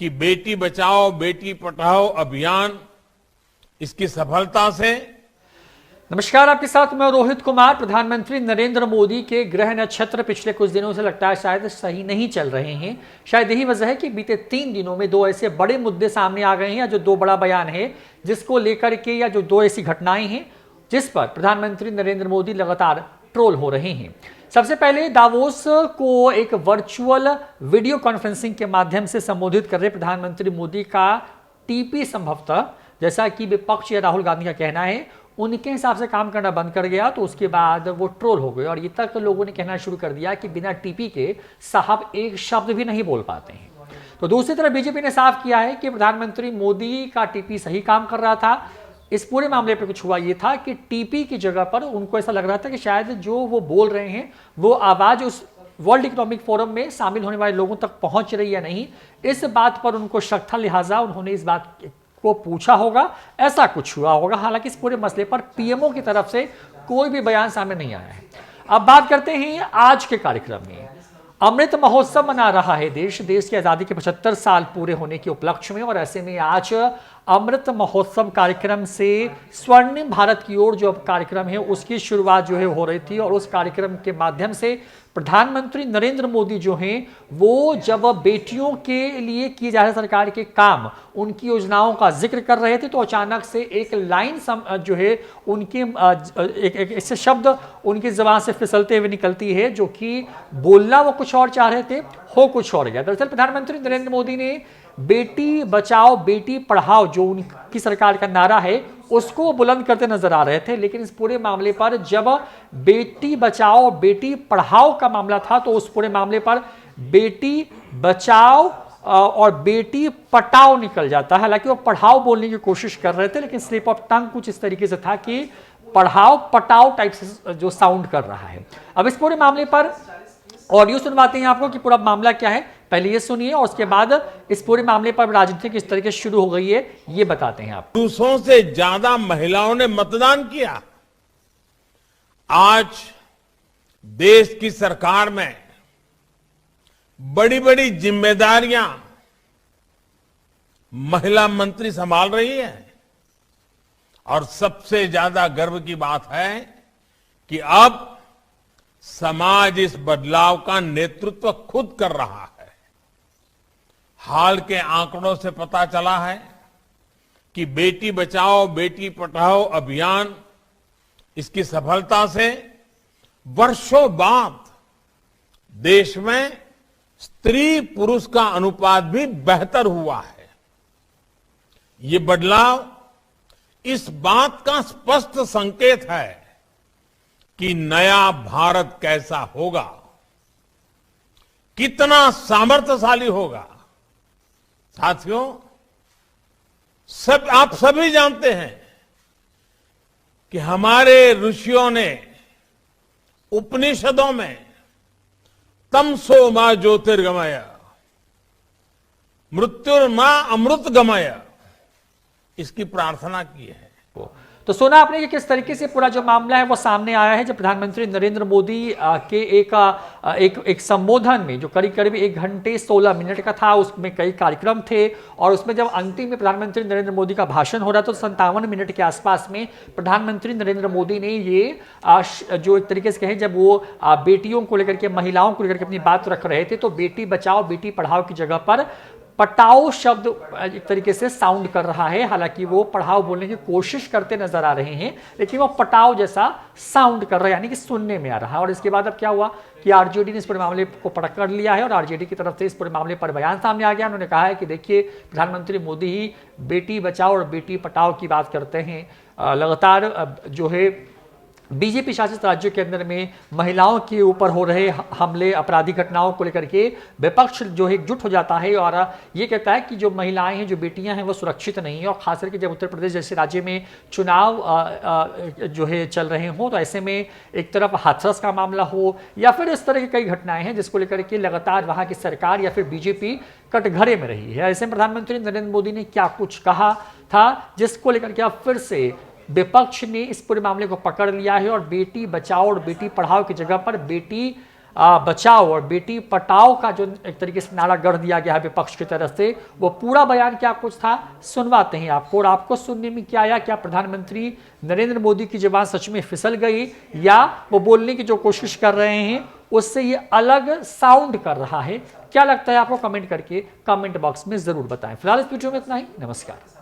कि बेटी बचाओ बेटी पढ़ाओ अभियान इसकी सफलता से। नमस्कार, आपके साथ मैं रोहित कुमार। प्रधानमंत्री नरेंद्र मोदी के गृह नक्षत्र पिछले कुछ दिनों से लगता है शायद सही नहीं चल रहे हैं। शायद यही वजह है कि बीते 3 दिनों में 2 ऐसे बड़े मुद्दे सामने आ गए हैं, या जो 2 बड़ा बयान है जिसको लेकर के, या जो 2 ऐसी घटनाएं हैं जिस पर प्रधानमंत्री नरेंद्र मोदी लगातार ट्रोल हो रहे हैं। सबसे पहले दावोस को एक वर्चुअल वीडियो कॉन्फ्रेंसिंग के माध्यम से संबोधित कर रहे प्रधानमंत्री मोदी का टीपी संभवतः, जैसा कि विपक्ष या राहुल गांधी का कहना है, उनके हिसाब से काम करना बंद कर गया। तो उसके बाद वो ट्रोल हो गए और ये तक लोगों ने कहना शुरू कर दिया कि बिना टीपी के साहब एक शब्द भी नहीं बोल पाते हैं। तो दूसरी तरफ बीजेपी ने साफ किया है कि प्रधानमंत्री मोदी का टीपी सही काम कर रहा था। इस पूरे मामले पे कुछ हुआ ये था कि टीपी की जगह पर उनको ऐसा लग रहा था कि शायद जो वो बोल रहे हैं वो आवाज उस वर्ल्ड इकोनॉमिक फोरम में शामिल होने वाले लोगों तक पहुंच रही है नहीं, इस बात पर उनको शक था। लिहाजा उन्होंने इस बात को पूछा होगा, ऐसा कुछ हुआ होगा। हालांकि इस पूरे मसले पर पीएमओ की तरफ से कोई भी बयान सामने नहीं आया है। अब बात करते हैं आज के कार्यक्रम में। अमृत महोत्सव मना रहा है देश की आजादी के 75 साल पूरे होने के उपलक्ष्य में, और ऐसे में आज अमृत महोत्सव कार्यक्रम से स्वर्णिम भारत की ओर जो कार्यक्रम है उसकी शुरुआत जो है हो रही थी। और उस कार्यक्रम के माध्यम से प्रधानमंत्री नरेंद्र मोदी जो हैं वो जब बेटियों के लिए किए जा रहे सरकार के काम, उनकी योजनाओं का जिक्र कर रहे थे, तो अचानक से एक लाइन जो है उनके एक ऐसे शब्द उनकी जबान से फिसलते हुए निकलती है, जो कि बोलना वो कुछ और चाह रहे थे, हो कुछ और गया। दरअसल प्रधानमंत्री नरेंद्र मोदी ने बेटी बचाओ बेटी पढ़ाओ जो उनकी सरकार का नारा है उसको बुलंद करते नजर आ रहे थे। लेकिन इस पूरे मामले पर जब बेटी बचाओ बेटी पढ़ाओ का मामला था तो उस पूरे मामले पर बेटी बचाओ और बेटी पटाओ निकल जाता है। हालांकि वो पढ़ाओ बोलने की कोशिश कर रहे थे, लेकिन स्लिप ऑफ टंग कुछ इस तरीके से था कि पढ़ाओ पटाओ टाइप से जो साउंड कर रहा है। अब इस पूरे मामले पर ऑडियो सुनवाते हैं आपको कि पूरा मामला क्या है, पहले ये सुनिए और उसके बाद इस पूरे मामले पर राजनीति किस तरीके से शुरू हो गई है ये बताते हैं आप। पुरुषों से ज्यादा महिलाओं ने मतदान किया। आज देश की सरकार में बड़ी बड़ी जिम्मेदारियां महिला मंत्री संभाल रही है, और सबसे ज्यादा गर्व की बात है कि अब समाज इस बदलाव का नेतृत्व खुद कर रहा है। हाल के आंकड़ों से पता चला है कि बेटी बचाओ बेटी पढ़ाओ अभियान इसकी सफलता से वर्षों बाद देश में स्त्री पुरुष का अनुपात भी बेहतर हुआ है। ये बदलाव इस बात का स्पष्ट संकेत है कि नया भारत कैसा होगा, कितना सामर्थ्यशाली होगा। साथियों, आप सभी जानते हैं कि हमारे ऋषियों ने उपनिषदों में तमसो मां ज्योतिर्गमय मृत्युर्मा अमृतगमय इसकी प्रार्थना की है। तो सुना आपने कि किस तरीके से पूरा जो मामला है वो सामने आया है, जब प्रधानमंत्री नरेंद्र मोदी के एक संबोधन में जो करीब करीब 1 घंटे 16 मिनट का था, उसमें कई कार्यक्रम थे, और उसमें जब अंतिम में प्रधानमंत्री नरेंद्र मोदी का भाषण हो रहा था तो 57 मिनट के आसपास में प्रधानमंत्री नरेंद्र मोदी ने ये जो एक तरीके से कहे, जब वो बेटियों को लेकर के, महिलाओं को लेकर के अपनी बात रख रहे थे, तो बेटी बचाओ बेटी पढ़ाओ की जगह पर पटाओ शब्द एक तरीके से साउंड कर रहा है। हालांकि वो पढ़ाओ बोलने की कोशिश करते नजर आ रहे हैं, लेकिन वो पटाओ जैसा साउंड कर रहा है, यानी कि सुनने में आ रहा है। और इसके बाद अब क्या हुआ कि आरजेडी ने इस पूरे मामले को पकड़ लिया है, और आरजेडी की तरफ से इस पूरे मामले पर बयान सामने आ गया। उन्होंने कहा है कि देखिए, प्रधानमंत्री मोदी ही बेटी बचाओ और बेटी पटाओ की बात करते हैं। लगातार जो है बीजेपी शासित राज्यों के अंदर में महिलाओं के ऊपर हो रहे हमले, आपराधिक घटनाओं को लेकर के विपक्ष जो है एकजुट हो जाता है और ये कहता है कि जो महिलाएं हैं, जो बेटियां हैं, वो सुरक्षित नहीं है। और खास करके जब उत्तर प्रदेश जैसे राज्य में चुनाव जो है चल रहे हों, तो ऐसे में एक तरफ हाथरस का मामला हो या फिर इस तरह की कई घटनाएं हैं जिसको लेकर के लगातार वहां की सरकार या फिर बीजेपी कटघरे में रही है। ऐसे में प्रधानमंत्री नरेंद्र मोदी ने क्या कुछ कहा था, जिसको लेकर के अब फिर से विपक्ष ने इस पूरे मामले को पकड़ लिया है और बेटी बचाओ और बेटी पढ़ाओ की जगह पर बेटी बचाओ और बेटी पटाओ का जो एक तरीके से नारा गढ़ दिया गया है विपक्ष की तरफ से, वो पूरा बयान क्या कुछ था सुनवाते हैं आपको। और आपको सुनने में क्या आया, क्या प्रधानमंत्री नरेंद्र मोदी की जुबान सच में फिसल गई या वो बोलने की जो कोशिश कर रहे हैं उससे ये अलग साउंड कर रहा है? क्या लगता है आपको, कमेंट करके कमेंट बॉक्स में जरूर बताएं। फिलहाल इस वीडियो में इतना ही, नमस्कार।